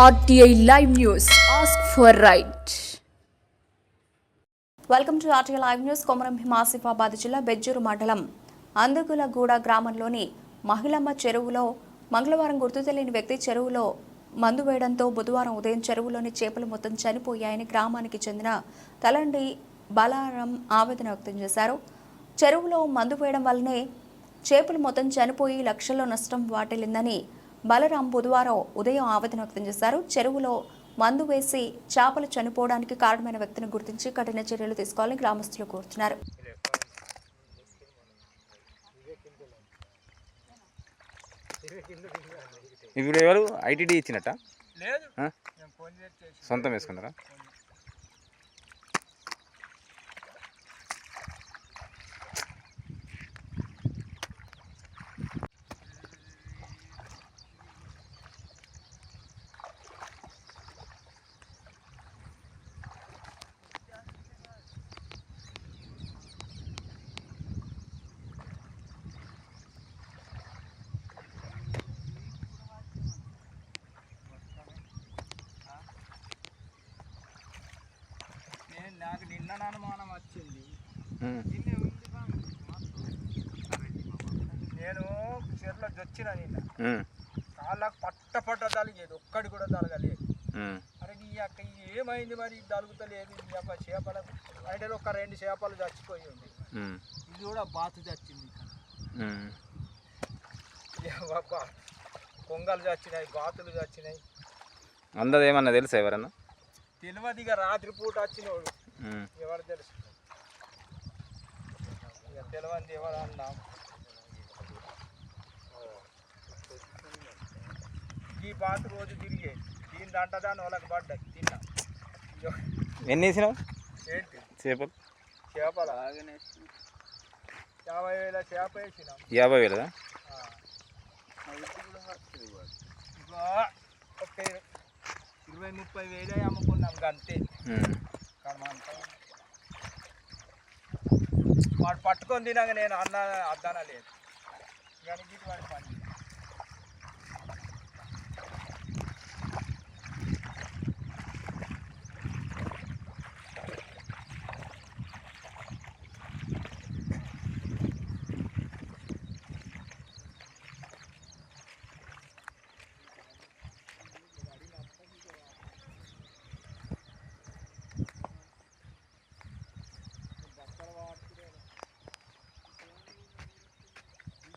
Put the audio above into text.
RTI Live News. Ask for right. Welcome to RTI Live News. Komaram Bheem Asifabad జిల్లా బెజ్జూరు మండలం అందుగులగూడ గ్రామంలోని మహిళమ్మ చెరువులో మంగళవారం గుర్తు తెలియని వ్యక్తి చెరువులో మందు వేయడంతో బుధవారం ఉదయం చెరువులోని చేపలు మొత్తం చనిపోయాయని గ్రామానికి చెందిన తలండి బలారం ఆవేదన వ్యక్తం చేశారు. చెరువులో మందు వేయడం వల్లనే చేపలు మొత్తం చనిపోయి లక్షల్లో నష్టం వాటిల్లిందని బలరాం బుధవారం ఉదయం ఆవేదన వ్యక్తం చేశారు. చెరువులో మందు వేసి చేపలు చనిపోవడానికి కారణమైన వ్యక్తిని గుర్తించి కఠిన చర్యలు తీసుకోవాలని గ్రామస్తులు కోరుతున్నారు. ఇప్పుడు ఎవరు ఐటీడీ ఇచ్చినట్ట సొంతం వేసుకున్నారా? నాకు నిన్న అనుమానం వచ్చింది. నేను చెరువులో జొచ్చిన నిన్న కాళ్ళకు పట్ట తలిగేది, ఒక్కడి కూడా తలగలేదు. అరే ఈ అక్క ఏమైంది మరి తలుగుతలేదు చేపలకు అంటే ఒక 2 చేపలు చచ్చిపోయి ఉంది. ఇది కూడా బాతు చచ్చింది. కొంగలు చచ్చినాయి, బాతులు చచ్చినాయి. అందరు ఏమన్నా తెలుసా ఎవరన్నా? తెలియదుగా, రాత్రిపూట వచ్చినోడు ఎవరు తెలుసు, తెలియదు ఎవరు అన్నా. ఈ బాత్ రోజు తిరిగే దీని దాని వాళ్ళకి పడ్డాయి తిన్నా. ఎన్ని వేసినావు? ఏంటి చేపలు? చేపలు 50,000 చేప వేసినాం. 50,000? ఒక 20-30,000 అమ్ముకున్నాం అంతే. వాడు పట్టుకొని తినాక నేను అద్దాన లేదు కానీ ఇటువంటి పని